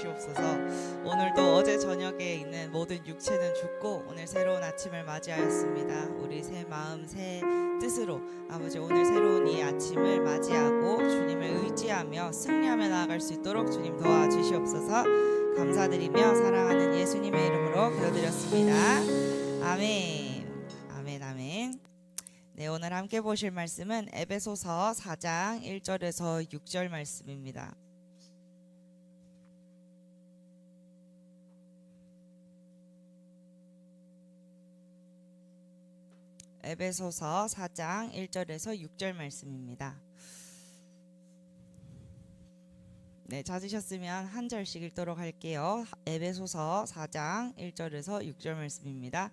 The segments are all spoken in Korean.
주시옵소서. 오늘도 어제 저녁에 있는 모든 육체는 죽고 오늘 새로운 아침을 맞이하였습니다. 우리 새 마음 새 뜻으로 아버지 오늘 새로운 이 아침을 맞이하고 주님을 의지하며 승리하며 나아갈 수 있도록 주님 도와주시옵소서. 감사드리며 사랑하는 예수님의 이름으로 기도드렸습니다. 아멘. 아멘 아멘. 네, 오늘 함께 보실 말씀은 에베소서 4장 1절에서 6절 말씀입니다. 에베소서 4장 1절에서 6절 말씀입니다. 네, 찾으셨으면 한 절씩 읽도록 할게요. 에베소서 4장 1절에서 6절 말씀입니다.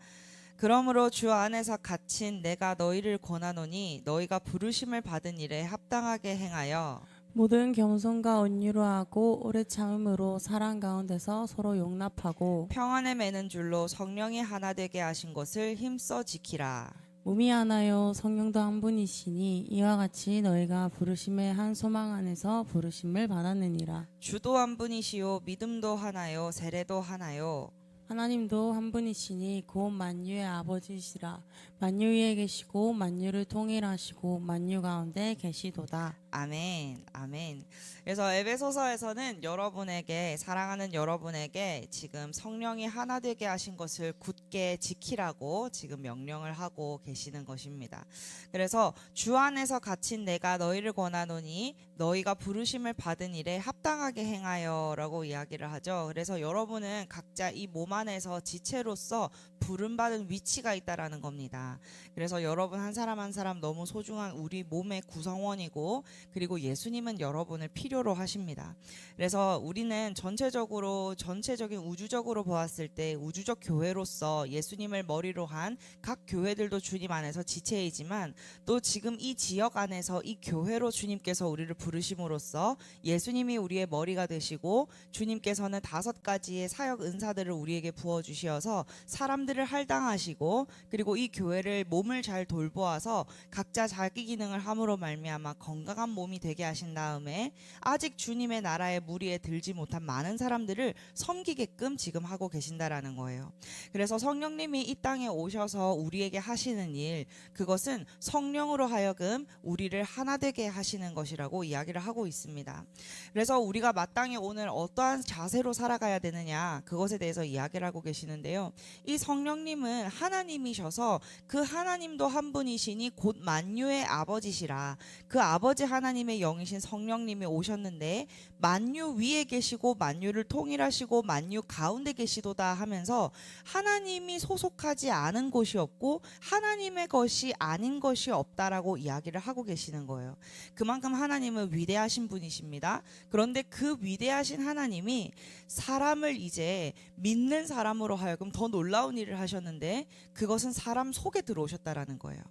그러므로 주 안에서 갇힌 내가 너희를 권하노니 너희가 부르심을 받은 일에 합당하게 행하여 모든 겸손과 온유로 하고 오래 참음으로 사랑 가운데서 서로 용납하고 평안에 매는 줄로 성령이 하나 되게 하신 것을 힘써 지키라. 몸이 하나요 성령도 한 분이시니 이와 같이 너희가 부르심의 한 소망 안에서 부르심을 받았느니라. 주도 한 분이시요 믿음도 하나요 세례도 하나요 하나님도 한 분이시니 곧 만유의 아버지시라. 만유 위에 계시고 만유를 통일하시고 만유 가운데 계시도다. 아멘 아멘. 그래서 에베소서에서는 여러분에게 사랑하는 여러분에게 지금 성령이 하나 되게 하신 것을 굳게 지키라고 지금 명령을 하고 계시는 것입니다. 그래서 주 안에서 갇힌 내가 너희를 권하노니 너희가 부르심을 받은 일에 합당하게 행하여 라고 이야기를 하죠. 그래서 여러분은 각자 이 몸 안에서 지체로서 부름받은 위치가 있다라는 겁니다. 그래서 여러분 한 사람 한 사람 너무 소중한 우리 몸의 구성원이고 그리고 예수님은 여러분을 필요로 하십니다. 그래서 우리는 전체적인 우주적으로 보았을 때 우주적 교회로서 예수님을 머리로 한 각 교회들도 주님 안에서 지체이지만 또 지금 이 지역 안에서 이 교회로 주님께서 우리를 부르심으로써 예수님이 우리의 머리가 되시고 주님께서는 5가지의 사역 은사들을 우리에게 부어주시어서 사람들을 할당하시고 그리고 이 교회를 몸을 잘 돌보아서 각자 자기 기능을 함으로 말미암아 건강한 몸이 되게 하신 다음에 아직 주님의 나라의 무리에 들지 못한 많은 사람들을 섬기게끔 지금 하고 계신다라는 거예요. 그래서 성령님이 이 땅에 오셔서 우리에게 하시는 일, 그것은 성령으로 하여금 우리를 하나 되게 하시는 것이라고 이야기를 하고 있습니다. 그래서 우리가 마땅히 오늘 어떠한 자세로 살아가야 되느냐, 그것에 대해서 이야기를 하고 계시는데요. 이 성령님은 하나님이셔서 그 하나님도 한 분이시니 곧 만유의 아버지시라. 그 아버지 하나님의 영이신 성령님이 오셨는데 만유 위에 계시고 만유를 통일하시고 만유 가운데 계시도다 하면서 하나님이 소속하지 않은 곳이 없고 하나님의 것이 아닌 것이 없다라고 이야기를 하고 계시는 거예요. 그만큼 하나님은 위대하신 분이십니다. 그런데 그 위대하신 하나님이 사람을 이제 믿는 사람으로 하여금 더 놀라운 일을 하셨는데 그것은 사람 속에 들어오셨다라는 거예요.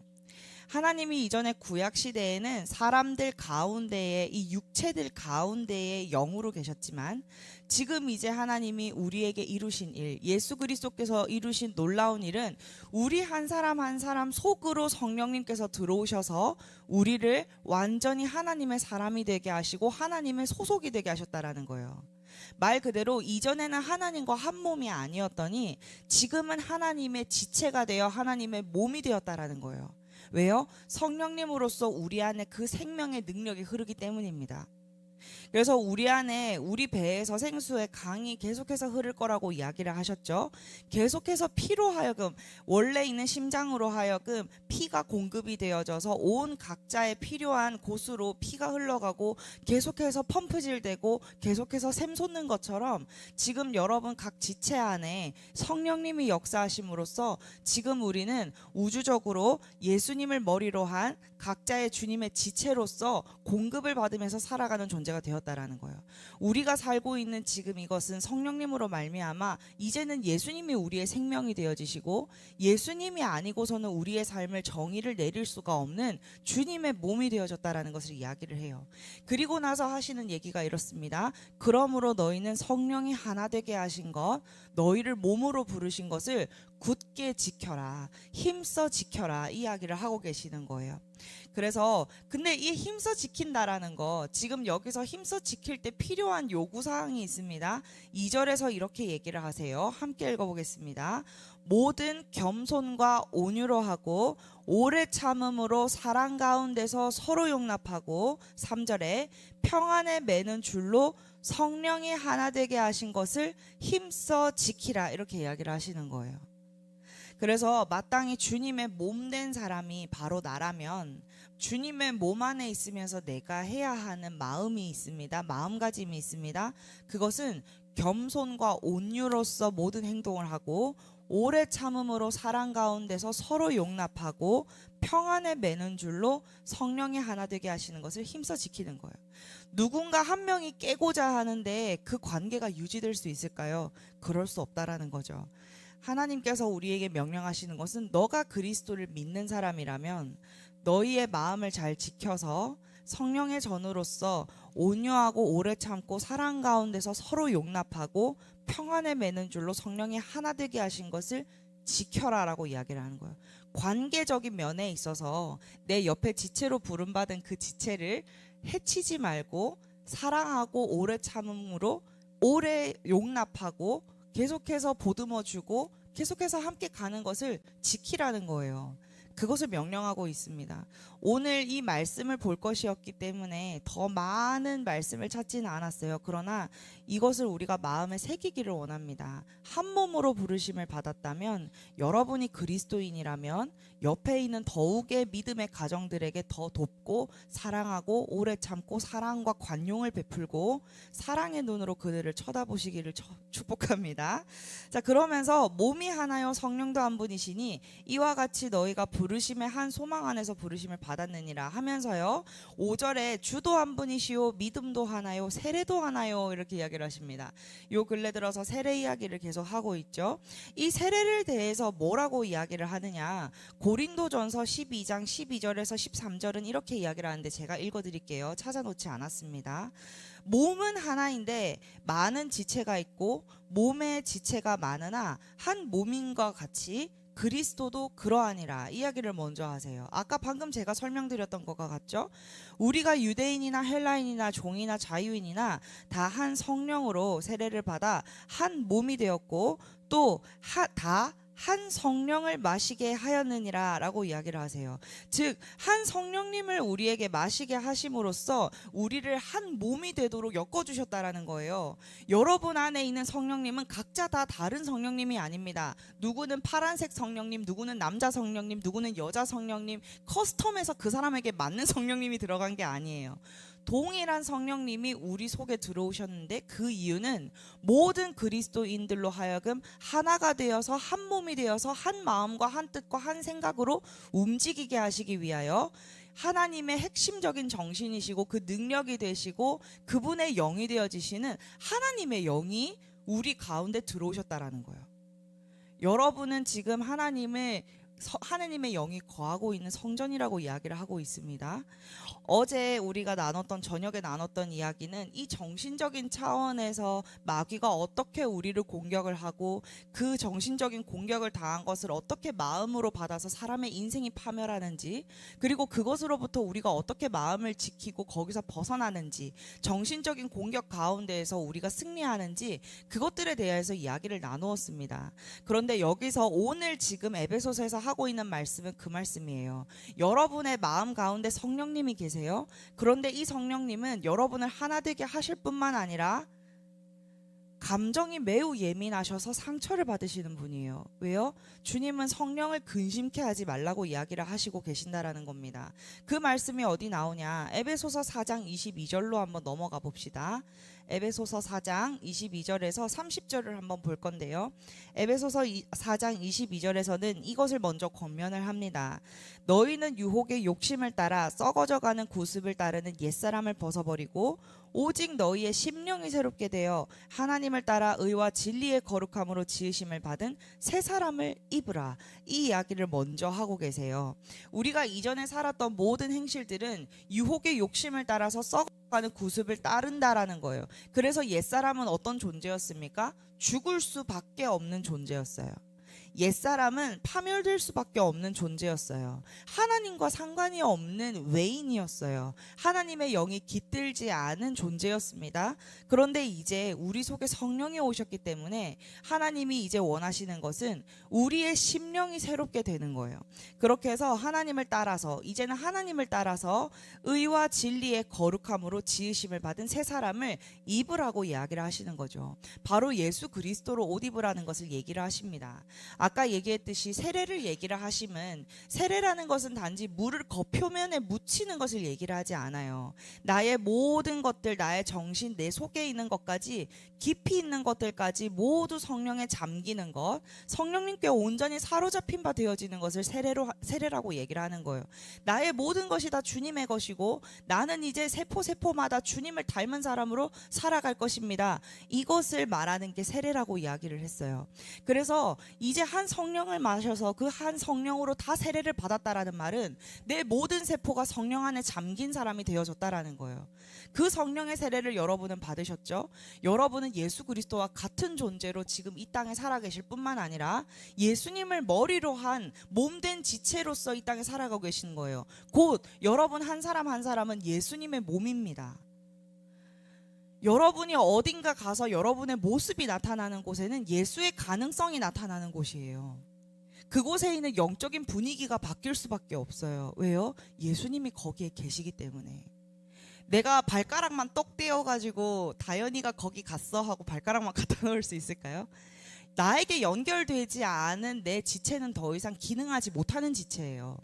하나님이 이전에 구약 시대에는 사람들 가운데에 이 육체들 가운데에 영으로 계셨지만 지금 이제 하나님이 우리에게 이루신 일, 예수 그리스도께서 이루신 놀라운 일은 우리 한 사람 한 사람 속으로 성령님께서 들어오셔서 우리를 완전히 하나님의 사람이 되게 하시고 하나님의 소속이 되게 하셨다라는 거예요. 말 그대로 이전에는 하나님과 한 몸이 아니었더니 지금은 하나님의 지체가 되어 하나님의 몸이 되었다라는 거예요. 왜요? 성령님으로서 우리 안에 그 생명의 능력이 흐르기 때문입니다. 그래서 우리 안에 우리 배에서 생수의 강이 계속해서 흐를 거라고 이야기를 하셨죠. 계속해서 피로 하여금 원래 있는 심장으로 하여금 피가 공급이 되어져서 온 각자의 필요한 곳으로 피가 흘러가고 계속해서 펌프질 되고 계속해서 샘솟는 것처럼 지금 여러분 각 지체 안에 성령님이 역사하심으로써 지금 우리는 우주적으로 예수님을 머리로 한 각자의 주님의 지체로서 공급을 받으면서 살아가는 존재가 되었다라는 거예요. 우리가 살고 있는 지금 이것은 성령님으로 말미암아 이제는 예수님이 우리의 생명이 되어지시고 예수님이 아니고서는 우리의 삶을 정의를 내릴 수가 없는 주님의 몸이 되어졌다라는 것을 이야기를 해요. 그리고 나서 하시는 얘기가 이렇습니다. 그러므로 너희는 성령이 하나 되게 하신 것, 너희를 몸으로 부르신 것을 굳게 지켜라, 힘써 지켜라, 이 이야기를 하고 계시는 거예요. 그래서 근데 이 힘써 지킨다라는 거, 지금 여기서 힘써 힘써 지킬 때 필요한 요구사항이 있습니다. 2절에서 이렇게 얘기를 하세요. 함께 읽어보겠습니다. 모든 겸손과 온유로 하고 오래 참음으로 사랑 가운데서 서로 용납하고 3절에 평안에 매는 줄로 성령이 하나 되게 하신 것을 힘써 지키라 이렇게 이야기를 하시는 거예요. 그래서 마땅히 주님의 몸 된 사람이 바로 나라면 주님의 몸 안에 있으면서 내가 해야 하는 마음이 있습니다. 마음가짐이 있습니다. 그것은 겸손과 온유로서 모든 행동을 하고 오래 참음으로 사랑 가운데서 서로 용납하고 평안에 매는 줄로 성령이 하나 되게 하시는 것을 힘써 지키는 거예요. 누군가 한 명이 깨고자 하는데 그 관계가 유지될 수 있을까요? 그럴 수 없다라는 거죠. 하나님께서 우리에게 명령하시는 것은 너가 그리스도를 믿는 사람이라면 너희의 마음을 잘 지켜서 성령의 전으로서 온유하고 오래 참고 사랑 가운데서 서로 용납하고 평안에 매는 줄로 성령이 하나 되게 하신 것을 지켜라라고 이야기를 하는 거예요. 관계적인 면에 있어서 내 옆에 지체로 부름받은 그 지체를 해치지 말고 사랑하고 오래 참음으로 오래 용납하고 계속해서 보듬어주고 계속해서 함께 가는 것을 지키라는 거예요. 그것을 명령하고 있습니다. 오늘 이 말씀을 볼 것이었기 때문에 더 많은 말씀을 찾지는 않았어요. 그러나 이것을 우리가 마음에 새기기를 원합니다. 한 몸으로 부르심을 받았다면 여러분이 그리스도인이라면 옆에 있는 더욱의 믿음의 가정들에게 더 돕고 사랑하고 오래 참고 사랑과 관용을 베풀고 사랑의 눈으로 그들을 쳐다보시기를 축복합니다. 자, 그러면서 몸이 하나요 성령도 한 분이시니 이와 같이 너희가 부르심의 한 소망 안에서 부르심을 받았느니라 하면서요 5절에 주도 한 분이시요 믿음도 하나요 세례도 하나요 이렇게 이야기를 하십니다. 요 근래 들어서 세례 이야기를 계속 하고 있죠. 이 세례를 대해서 뭐라고 이야기를 하느냐, 고린도전서 12장 12절에서 13절은 이렇게 이야기를 하는데 제가 읽어드릴게요. 찾아놓지 않았습니다. 몸은 하나인데 많은 지체가 있고 몸의 지체가 많으나 한 몸인과 같이 그리스도도 그러하니라 이야기를 먼저 하세요. 아까 방금 제가 설명드렸던 것과 같죠? 우리가 유대인이나 헬라인이나 종이나 자유인이나 다 한 성령으로 세례를 받아 한 몸이 되었고 또 다 한 성령을 마시게 하였느니라 라고 이야기를 하세요. 즉 한 성령님을 우리에게 마시게 하심으로써 우리를 한 몸이 되도록 엮어주셨다라는 거예요. 여러분 안에 있는 성령님은 각자 다 다른 성령님이 아닙니다. 누구는 파란색 성령님, 누구는 남자 성령님, 누구는 여자 성령님, 커스텀해서 그 사람에게 맞는 성령님이 들어간 게 아니에요. 동일한 성령님이 우리 속에 들어오셨는데 그 이유는 모든 그리스도인들로 하여금 하나가 되어서 한 몸이 되어서 한 마음과 한 뜻과 한 생각으로 움직이게 하시기 위하여 하나님의 핵심적인 정신이시고 그 능력이 되시고 그분의 영이 되어지시는 하나님의 영이 우리 가운데 들어오셨다라는 거예요. 여러분은 지금 하나님의 영이 거하고 있는 성전이라고 이야기를 하고 있습니다. 어제 우리가 저녁에 나눴던 이야기는 이 정신적인 차원에서 마귀가 어떻게 우리를 공격을 하고 그 정신적인 공격을 당한 것을 어떻게 마음으로 받아서 사람의 인생이 파멸하는지, 그리고 그것으로부터 우리가 어떻게 마음을 지키고 거기서 벗어나는지, 정신적인 공격 가운데에서 우리가 승리하는지 그것들에 대해서 이야기를 나누었습니다. 그런데 여기서 오늘 지금 에베소서에서 하고 있는 말씀은 그 말씀이에요. 여러분의 마음 가운데 성령님이 계세요. 그런데 이 성령님은 여러분을 하나 되게 하실 뿐만 아니라 감정이 매우 예민하셔서 상처를 받으시는 분이에요. 왜요? 주님은 성령을 근심케 하지 말라고 이야기를 하시고 계신다라는 겁니다. 그 말씀이 어디 나오냐? 에베소서 4장 22절로 한번 넘어가 봅시다. 에베소서 4장 22절에서 30절을 한번 볼 건데요. 에베소서 4장 22절에서는 이것을 먼저 권면을 합니다. 너희는 유혹의 욕심을 따라 썩어져가는 구습을 따르는 옛사람을 벗어버리고 오직 너희의 심령이 새롭게 되어 하나님을 따라 의와 진리의 거룩함으로 지으심을 받은 새 사람을 입으라. 이 이야기를 먼저 하고 계세요. 우리가 이전에 살았던 모든 행실들은 유혹의 욕심을 따라서 썩어가는 구습을 따른다라는 거예요. 그래서 옛사람은 어떤 존재였습니까? 죽을 수밖에 없는 존재였어요. 옛사람은 파멸될 수밖에 없는 존재였어요. 하나님과 상관이 없는 외인이었어요. 하나님의 영이 깃들지 않은 존재였습니다. 그런데 이제 우리 속에 성령이 오셨기 때문에 하나님이 이제 원하시는 것은 우리의 심령이 새롭게 되는 거예요. 그렇게 해서 하나님을 따라서, 이제는 하나님을 따라서 의와 진리의 거룩함으로 지으심을 받은 새 사람을 입으라고 이야기를 하시는 거죠. 바로 예수 그리스도로 옷 입으라는 것을 얘기를 하십니다. 아까 얘기했듯이 세례를 얘기를 하시면, 세례라는 것은 단지 물을 겉표면에 묻히는 것을 얘기를 하지 않아요. 나의 모든 것들, 나의 정신, 내 속에 있는 것까지, 깊이 있는 것들까지 모두 성령에 잠기는 것, 성령님께 온전히 사로잡힌 바 되어지는 것을 세례라고 얘기를 하는 거예요. 나의 모든 것이 다 주님의 것이고 나는 이제 세포마다 주님을 닮은 사람으로 살아갈 것입니다. 이것을 말하는 게 세례라고 이야기를 했어요. 그래서 이제 한 성령을 마셔서 그 한 성령으로 다 세례를 받았다라는 말은 내 모든 세포가 성령 안에 잠긴 사람이 되어졌다라는 거예요. 그 성령의 세례를 여러분은 받으셨죠? 여러분은 예수 그리스도와 같은 존재로 지금 이 땅에 살아계실 뿐만 아니라 예수님을 머리로 한 몸된 지체로서 이 땅에 살아가고 계신 거예요. 곧 여러분 한 사람 한 사람은 예수님의 몸입니다. 여러분이 어딘가 가서 여러분의 모습이 나타나는 곳에는 예수의 가능성이 나타나는 곳이에요. 그곳에 있는 영적인 분위기가 바뀔 수밖에 없어요. 왜요? 예수님이 거기에 계시기 때문에. 내가 발가락만 똑 떼어가지고 다현이가 거기 갔어 하고 발가락만 갖다 놓을 수 있을까요? 나에게 연결되지 않은 내 지체는 더 이상 기능하지 못하는 지체예요.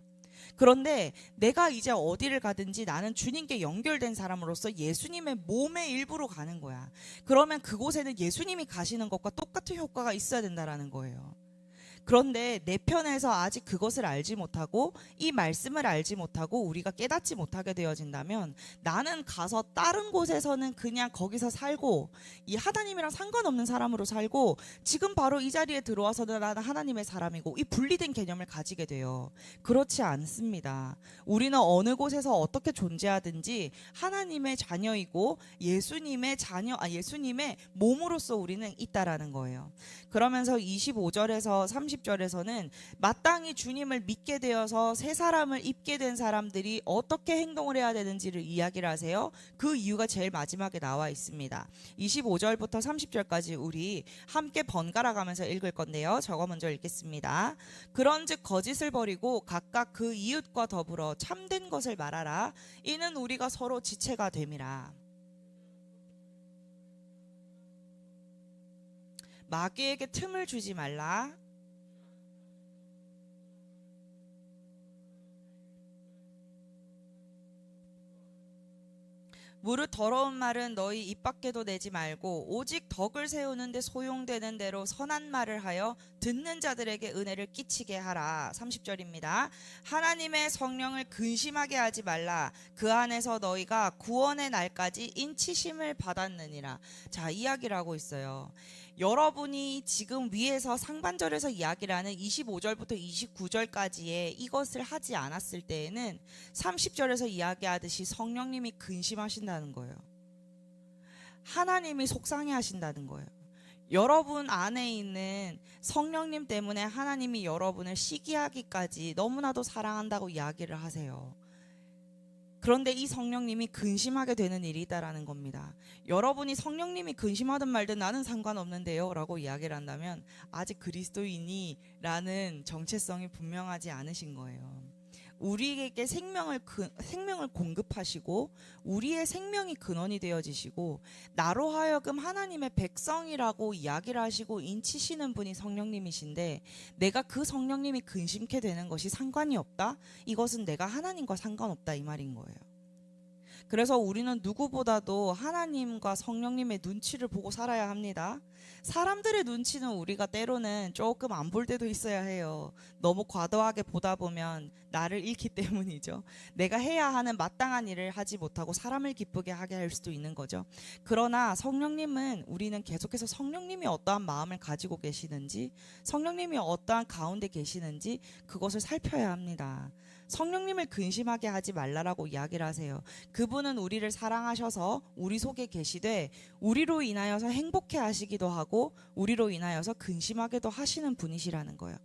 그런데 내가 이제 어디를 가든지 나는 주님께 연결된 사람으로서 예수님의 몸의 일부로 가는 거야. 그러면 그곳에는 예수님이 가시는 것과 똑같은 효과가 있어야 된다라는 거예요. 그런데 내 편에서 아직 그것을 알지 못하고 이 말씀을 알지 못하고 우리가 깨닫지 못하게 되어진다면 나는 가서 다른 곳에서는 그냥 거기서 살고 이 하나님이랑 상관없는 사람으로 살고 지금 바로 이 자리에 들어와서는 나는 하나님의 사람이고 이 분리된 개념을 가지게 돼요. 그렇지 않습니다. 우리는 어느 곳에서 어떻게 존재하든지 하나님의 자녀이고 예수님의 몸으로서 우리는 있다라는 거예요. 그러면서 25절에서 30절에서는 마땅히 주님을 믿게 되어서 새 사람을 입게 된 사람들이 어떻게 행동을 해야 되는지를 이야기를 하세요. 그 이유가 제일 마지막에 나와 있습니다. 25절부터 30절까지 우리 함께 번갈아 가면서 읽을 건데요. 저거 먼저 읽겠습니다. 그런즉 거짓을 버리고 각각 그 이웃과 더불어 참된 것을 말하라. 이는 우리가 서로 지체가 됨이라. 마귀에게 틈을 주지 말라. 무릇 더러운 말은 너희 입 밖에도 내지 말고 오직 덕을 세우는데 소용되는 대로 선한 말을 하여 듣는 자들에게 은혜를 끼치게 하라. 30절입니다. 하나님의 성령을 근심하게 하지 말라. 그 안에서 너희가 구원의 날까지 인치심을 받았느니라. 자, 이야기를 하고 있어요. 여러분이 지금 위에서 상반절에서 이야기를 하는 25절부터 29절까지의 이것을 하지 않았을 때에는 30절에서 이야기하듯이 성령님이 근심하신다는 거예요. 하나님이 속상해 하신다는 거예요. 여러분 안에 있는 성령님 때문에 하나님이 여러분을 시기하기까지 너무나도 사랑한다고 이야기를 하세요. 그런데 이 성령님이 근심하게 되는 일이 있다라는 겁니다. 여러분이 성령님이 근심하든 말든 나는 상관없는데요 라고 이야기를 한다면 아직 그리스도인이 라는 정체성이 분명하지 않으신 거예요. 우리에게 생명을 공급하시고 우리의 생명이 근원이 되어지시고 나로 하여금 하나님의 백성이라고 이야기를 하시고 인치시는 분이 성령님이신데 내가 그 성령님이 근심케 되는 것이 상관이 없다? 이것은 내가 하나님과 상관없다 이 말인 거예요. 그래서 우리는 누구보다도 하나님과 성령님의 눈치를 보고 살아야 합니다. 사람들의 눈치는 우리가 때로는 조금 안 볼 때도 있어야 해요. 너무 과도하게 보다 보면 나를 잃기 때문이죠. 내가 해야 하는 마땅한 일을 하지 못하고 사람을 기쁘게 하게 할 수도 있는 거죠. 그러나 성령님은 우리는 계속해서 성령님이 어떠한 마음을 가지고 계시는지 성령님이 어떠한 가운데 계시는지 그것을 살펴야 합니다. 성령님을 근심하게 하지 말라라고 이야기를 하세요. 그분은 우리를 사랑하셔서 우리 속에 계시되 우리로 인하여서 행복해 하시기도 하고 우리로 인하여서 근심하게도 하시는 분이시라는 거예요.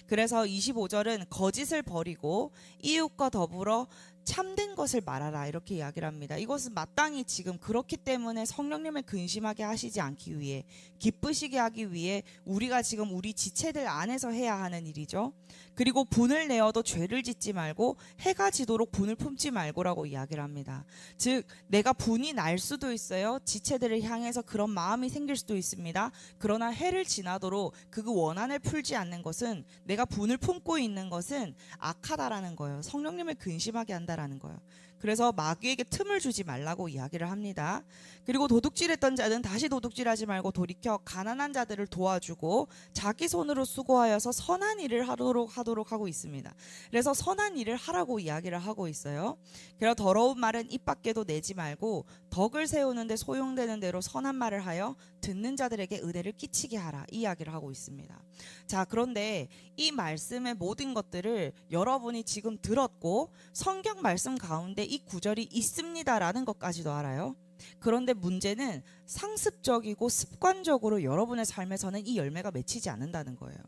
그래서 25절은 거짓을 버리고 이웃과 더불어 참된 것을 말하라 이렇게 이야기를 합니다. 이것은 마땅히 지금 그렇기 때문에 성령님을 근심하게 하시지 않기 위해, 기쁘시게 하기 위해 우리가 지금 우리 지체들 안에서 해야 하는 일이죠. 그리고 분을 내어도 죄를 짓지 말고 해가 지도록 분을 품지 말고라고 이야기를 합니다. 즉 내가 분이 날 수도 있어요. 지체들을 향해서 그런 마음이 생길 수도 있습니다. 그러나 해를 지나도록 그 원한을 풀지 않는 것은, 내가 분을 품고 있는 것은 악하다라는 거예요. 성령님을 근심하게 한다라는 거예요. 그래서 마귀에게 틈을 주지 말라고 이야기를 합니다. 그리고 도둑질했던 자는 다시 도둑질하지 말고 돌이켜 가난한 자들을 도와주고 자기 손으로 수고하여서 선한 일을 하도록 하고 있습니다. 그래서 선한 일을 하라고 이야기를 하고 있어요. 그래서 더러운 말은 입 밖에도 내지 말고 덕을 세우는데 소용되는 대로 선한 말을 하여 듣는 자들에게 은혜를 끼치게 하라, 이 이야기를 하고 있습니다. 자, 그런데 이 말씀의 모든 것들을 여러분이 지금 들었고 성경 말씀 가운데 이 구절이 있습니다라는 것까지도 알아요. 그런데 문제는 상습적이고 습관적으로 여러분의 삶에서는 이 열매가 맺히지 않는다는 거예요.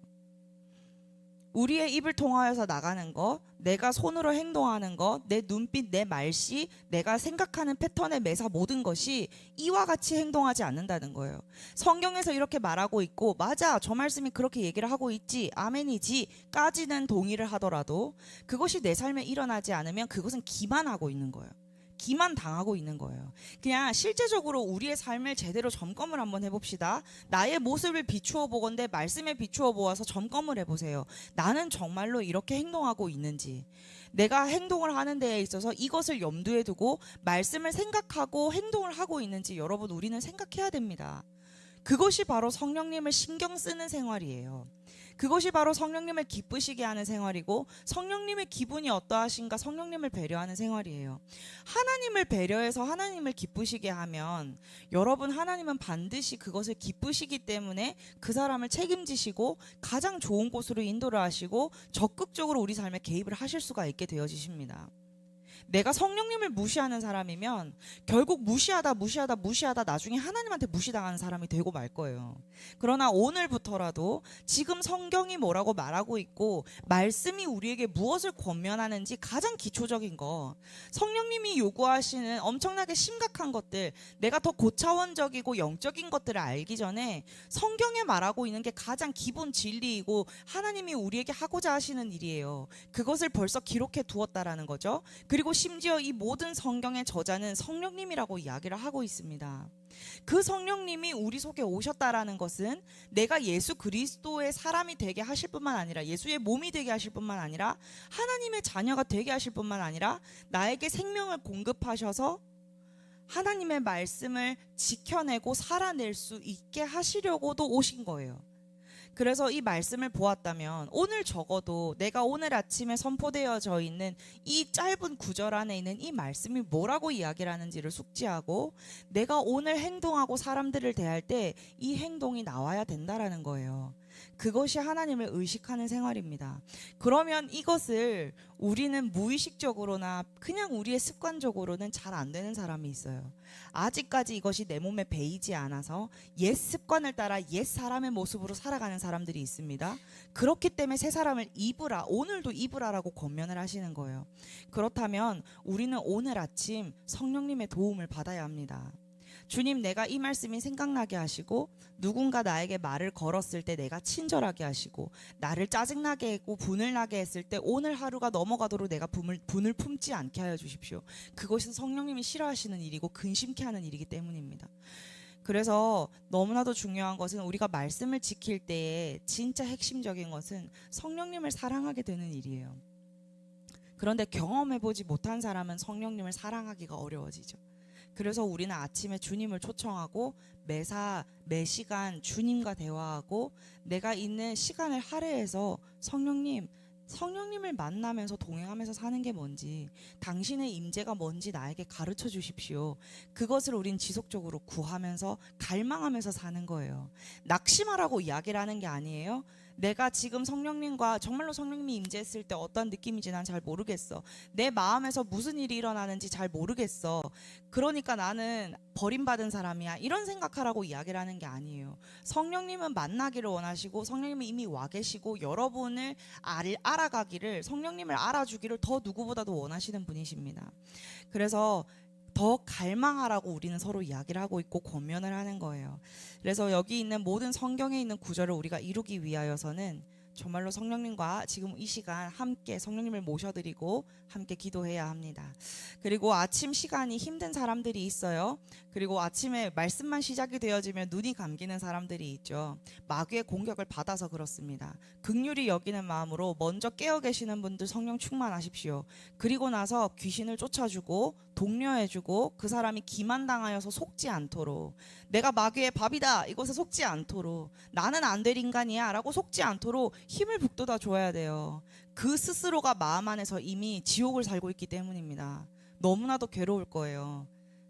우리의 입을 통하여서 나가는 것, 내가 손으로 행동하는 것, 내 눈빛, 내 말씨, 내가 생각하는 패턴의 매사 모든 것이 이와 같이 행동하지 않는다는 거예요. 성경에서 이렇게 말하고 있고 맞아, 저 말씀이 그렇게 얘기를 하고 있지, 아멘이지 까지는 동의를 하더라도 그것이 내 삶에 일어나지 않으면 그것은 기만하고 있는 거예요. 기만 당하고 있는 거예요. 그냥 실제적으로 우리의 삶을 제대로 점검을 한번 해봅시다. 나의 모습을 비추어 보건대 말씀에 비추어 보아서 점검을 해보세요. 나는 정말로 이렇게 행동하고 있는지, 내가 행동을 하는 데에 있어서 이것을 염두에 두고 말씀을 생각하고 행동을 하고 있는지 여러분 우리는 생각해야 됩니다. 그것이 바로 성령님을 신경 쓰는 생활이에요. 그것이 바로 성령님을 기쁘시게 하는 생활이고 성령님의 기분이 어떠하신가 성령님을 배려하는 생활이에요. 하나님을 배려해서 하나님을 기쁘시게 하면 여러분, 하나님은 반드시 그것을 기쁘시기 때문에 그 사람을 책임지시고 가장 좋은 곳으로 인도를 하시고 적극적으로 우리 삶에 개입을 하실 수가 있게 되어지십니다. 내가 성령님을 무시하는 사람이면 결국 무시하다 나중에 하나님한테 무시당하는 사람이 되고 말 거예요. 그러나 오늘부터라도 지금 성경이 뭐라고 말하고 있고 말씀이 우리에게 무엇을 권면하는지 가장 기초적인 거, 성령님이 요구하시는 엄청나게 심각한 것들, 내가 더 고차원적이고 영적인 것들을 알기 전에 성경에 말하고 있는 게 가장 기본 진리이고 하나님이 우리에게 하고자 하시는 일이에요. 그것을 벌써 기록해 두었다라는 거죠. 그리고 심지어 이 모든 성경의 저자는 성령님이라고 이야기를 하고 있습니다. 그 성령님이 우리 속에 오셨다라는 것은 내가 예수 그리스도의 사람이 되게 하실 뿐만 아니라, 예수의 몸이 되게 하실 뿐만 아니라, 하나님의 자녀가 되게 하실 뿐만 아니라 나에게 생명을 공급하셔서 하나님의 말씀을 지켜내고 살아낼 수 있게 하시려고도 오신 거예요. 그래서 이 말씀을 보았다면 오늘 적어도 내가 오늘 아침에 선포되어져 있는 이 짧은 구절 안에 있는 이 말씀이 뭐라고 이야기를 하는지를 숙지하고 내가 오늘 행동하고 사람들을 대할 때 이 행동이 나와야 된다라는 거예요. 그것이 하나님을 의식하는 생활입니다. 그러면 이것을 우리는 무의식적으로나 그냥 우리의 습관적으로는 잘 안 되는 사람이 있어요. 아직까지 이것이 내 몸에 배이지 않아서 옛 습관을 따라 옛 사람의 모습으로 살아가는 사람들이 있습니다. 그렇기 때문에 새 사람을 입으라, 오늘도 입으라라고 권면을 하시는 거예요. 그렇다면 우리는 오늘 아침 성령님의 도움을 받아야 합니다. 주님, 내가 이 말씀이 생각나게 하시고 누군가 나에게 말을 걸었을 때 내가 친절하게 하시고 나를 짜증나게 했고 분을 나게 했을 때 오늘 하루가 넘어가도록 내가 분을 품지 않게 하여 주십시오. 그것은 성령님이 싫어하시는 일이고 근심케 하는 일이기 때문입니다. 그래서 너무나도 중요한 것은 우리가 말씀을 지킬 때에 진짜 핵심적인 것은 성령님을 사랑하게 되는 일이에요. 그런데 경험해보지 못한 사람은 성령님을 사랑하기가 어려워지죠. 그래서 우리는 아침에 주님을 초청하고 매 시간 주님과 대화하고 내가 있는 시간을 할애해서 성령님을 만나면서 동행하면서 사는 게 뭔지, 당신의 임재가 뭔지 나에게 가르쳐 주십시오. 그것을 우린 지속적으로 구하면서 갈망하면서 사는 거예요. 낙심하라고 이야기를 하는 게 아니에요. 내가 지금 성령님과 정말로 성령님이 임재했을 때 어떤 느낌인지 난 잘 모르겠어. 내 마음에서 무슨 일이 일어나는지 잘 모르겠어. 그러니까 나는 버림받은 사람이야. 이런 생각하라고 이야기를 하는 게 아니에요. 성령님은 만나기를 원하시고 성령님은 이미 와 계시고 여러분을 알아가기를, 성령님을 알아주기를 더 누구보다도 원하시는 분이십니다. 그래서 더 갈망하라고 우리는 서로 이야기를 하고 있고 권면을 하는 거예요. 그래서 여기 있는 모든 성경에 있는 구절을 우리가 이루기 위하여서는 정말로 성령님과 지금 이 시간 함께 성령님을 모셔드리고 함께 기도해야 합니다. 그리고 아침 시간이 힘든 사람들이 있어요. 그리고 아침에 말씀만 시작이 되어지면 눈이 감기는 사람들이 있죠. 마귀의 공격을 받아서 그렇습니다. 긍휼히 여기는 마음으로 먼저 깨어 계시는 분들 성령 충만하십시오. 그리고 나서 귀신을 쫓아주고 독려해주고 그 사람이 기만당하여서 속지 않도록, 내가 마귀의 밥이다 이것에 속지 않도록, 나는 안 될 인간이야 라고 속지 않도록 힘을 북돋아 줘야 돼요. 그 스스로가 마음 안에서 이미 지옥을 살고 있기 때문입니다. 너무나도 괴로울 거예요.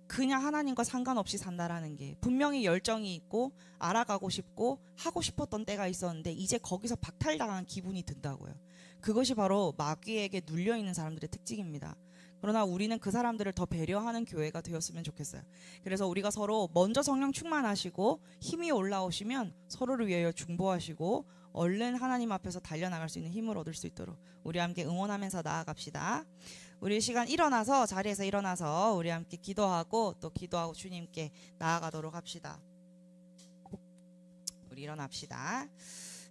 그냥 하나님과 상관없이 산다라는 게, 분명히 열정이 있고 알아가고 싶고 하고 싶었던 때가 있었는데 이제 거기서 박탈당한 기분이 든다고요. 그것이 바로 마귀에게 눌려있는 사람들의 특징입니다. 그러나 우리는 그 사람들을 더 배려하는 교회가 되었으면 좋겠어요. 그래서 우리가 서로 먼저 성령 충만하시고 힘이 올라오시면 서로를 위하여 중보하시고 얼른 하나님 앞에서 달려나갈 수 있는 힘을 얻을 수 있도록 우리 함께 응원하면서 나아갑시다. 우리 시간 일어나서, 자리에서 일어나서 우리 함께 기도하고 또 기도하고 주님께 나아가도록 합시다. 우리 일어납시다.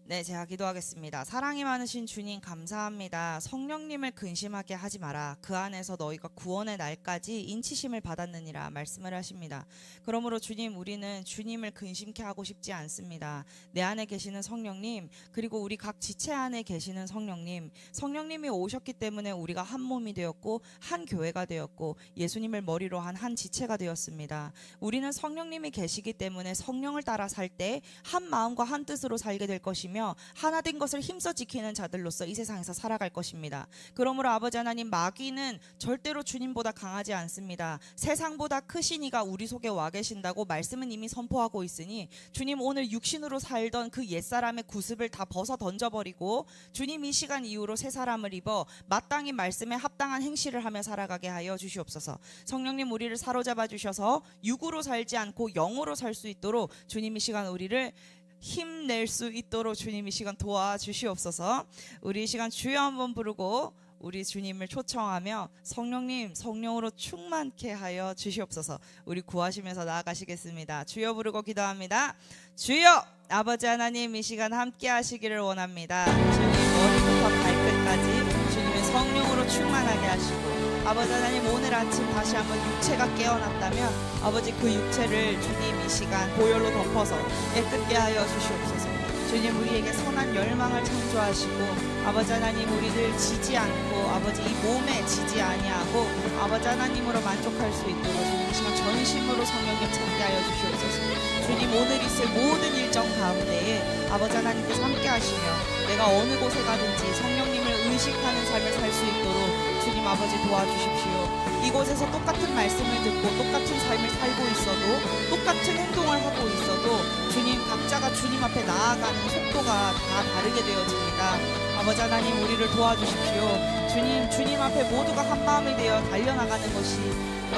네, 제가 기도하겠습니다. 사랑이 많으신 주님 감사합니다. 성령님을 근심하게 하지 마라. 그 안에서 너희가 구원의 날까지 인치심을 받았느니라 말씀을 하십니다. 그러므로 주님, 우리는 주님을 근심케 하고 싶지 않습니다. 내 안에 계시는 성령님, 그리고 우리 각 지체 안에 계시는 성령님, 성령님이 오셨기 때문에 우리가 한 몸이 되었고 한 교회가 되었고 예수님을 머리로 한 한 지체가 되었습니다. 우리는 성령님이 계시기 때문에 성령을 따라 살 때 한 마음과 한 뜻으로 살게 될 것이며 하나 된 것을 힘써 지키는 자들로서 이 세상에서 살아갈 것입니다. 그러므로 아버지 하나님, 마귀는 절대로 주님보다 강하지 않습니다. 세상보다 크신 이가 우리 속에 와 계신다고 말씀은 이미 선포하고 있으니 주님, 오늘 육신으로 살던 그 옛사람의 구습을 다 벗어 던져버리고 주님, 이 시간 이후로 새 사람을 입어 마땅히 말씀에 합당한 행실을 하며 살아가게 하여 주시옵소서. 성령님, 우리를 사로잡아 주셔서 육으로 살지 않고 영으로 살 수 있도록 주님, 이 시간 우리를 힘낼 수 있도록 주님, 이 시간 도와주시옵소서. 우리 이 시간 주여 한번 부르고 우리 주님을 초청하며 성령님, 성령으로 충만케 하여 주시옵소서. 우리 구하시면서 나아가시겠습니다. 주여 부르고 기도합니다. 주여, 아버지 하나님, 이 시간 함께 하시기를 원합니다. 주님, 머리부터 발끝까지 주님의 성령으로 충만하게 하시고, 아버지 하나님, 오늘 아침 다시 한번 육체가 깨어났다면 아버지, 그 육체를 주님 이 시간 보혈로 덮어서 깨끗게 하여 주시옵소서. 주님, 우리에게 선한 열망을 창조하시고 아버지 하나님, 우리를 지지 않고 아버지 이 몸에 지지 아니하고 아버지 하나님으로 만족할 수 있도록 주님 이 시간 전심으로 성령님 찾게 하여 주시옵소서. 주님, 오늘 있을 모든 일정 가운데에 아버지 하나님께서 함께 하시며 내가 어느 곳에 가든지 성령님을 의식하는 삶을 살 수 있도록 주님 아버지 도와주십시오. 이곳에서 똑같은 말씀을 듣고 똑같은 삶을 살고 있어도, 똑같은 행동을 하고 있어도 주님, 각자가 주님 앞에 나아가는 속도가 다 다르게 되어집니다. 아버지 하나님, 우리를 도와주십시오. 주님 앞에 모두가 한 마음이 되어 달려나가는 것이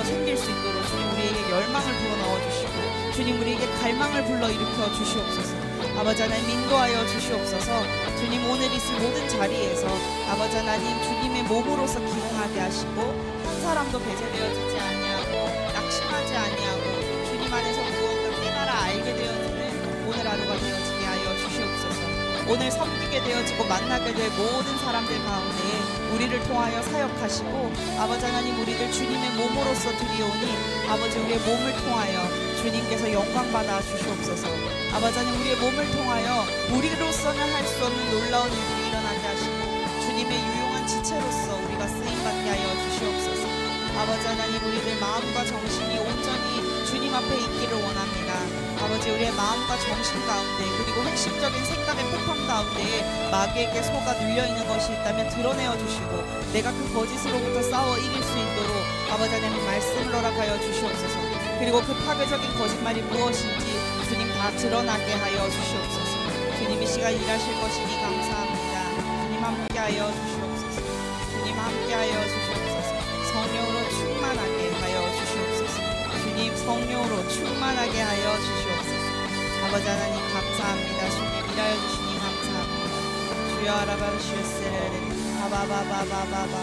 생길 수 있도록 주님, 우리에게 열망을 불어넣어 주시고 주님, 우리에게 갈망을 불러일으켜 주시옵소서. 아버지 하나님, 인도하여 주시옵소서. 주님, 오늘 있을 모든 자리에서 아버지 하나님, 주님의 몸으로서 기능하게 하시고 한 사람도 배제되어지지 아니하고 낙심하지 아니하고 주님 안에서 무언가 깨달아 알게 되어지는 오늘 하루가 되어지게 하여 주시옵소서. 오늘 섬기게 되어지고 만나게 될 모든 사람들 가운데 우리를 통하여 사역하시고 아버지 하나님, 우리들 주님의 몸으로서 드리오니 아버지, 우리의 몸을 통하여 주님께서 영광 받아 주시옵소서. 아버지 하나님, 우리의 몸을 통하여 우리로서는 할 수 없는 놀라운 일이 일어나게 하시고 주님의 유용한 지체로서 우리가 쓰임받게 하여 주시옵소서. 아버지 하나님, 우리들 마음과 정신이 온전히 주님 앞에 있기를 원합니다. 아버지, 우리의 마음과 정신 가운데 그리고 핵심적인 생각의 패턴 가운데 마귀에게 속아 눌려있는 것이 있다면 드러내어 주시고 내가 그 거짓으로부터 싸워 이길 수 있도록 아버지 하나님 말씀을 허락하여 주시옵소서. 그리고 그 파괴적인 거짓말이 무엇인지 주님 다 드러나게 하여 주시옵소서. 주님, 주님 이 시간 일하실 것이니 감사합니다. 주님 함께하여 주시옵소서. 주님 함께하여 주시옵소서. 성령으로 충만하게 하여 주시옵소서. 주님 성령으로 충만하게 하여 주시옵소서. 아버지 하나님 감사합니다. 주님 일하여 주시니 감사합니다. 주여 아라바슈스레레레 아바바바바바바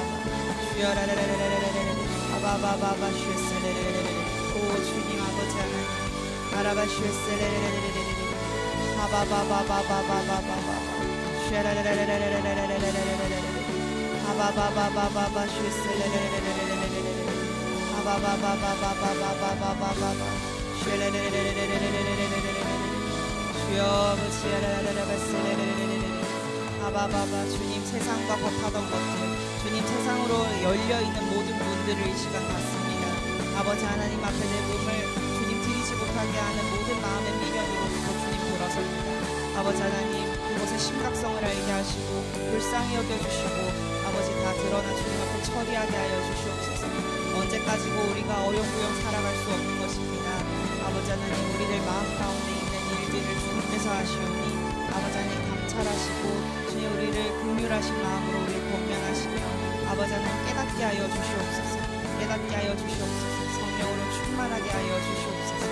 주여 라레레레레레레레 아바바바바 슈스레레레레레 오 주님 아버지 하나님 아라바슈스레레레레레레 아바바바바바바바바 슈라레레레레레레레레레레레레 아바바바바바바 슈스레레레레레레레레 아바바바바바바바바바바 슈레레레레레레레레레레레 주여 아버지 라레레레레레레레레 아바바바 주님 세상과 법하던 것들 주님 세상으로 열려있는 모든 문들을 이 시간 닫습니다. 아버지 하나님 앞에 내 몸을 주님 드리지 못하게 하는 모든 마음의 미련으로부터 주님 돌아섭니다. 아버지 하나님 그것의 심각성을 알게 하시고 불쌍히 여겨주시고 아버지 다 드러나 주님 앞에 처리하게 하여 주시옵소서. 언제까지고 우리가 어영부영 살아갈 수 없는 것입니다. 아버지 하나님 우리들 마음 가운데 있는 일들을 주님께서 하시오니 아버지 하나님 감찰하시고 주님 우리를 긍휼하신 마음으로 우리를 권면하시며 아버지 하나님 깨닫게 하여 주시옵소서. 깨닫게 하여 주시옵소서. 성령으로 충만하게 하여 주시옵소서.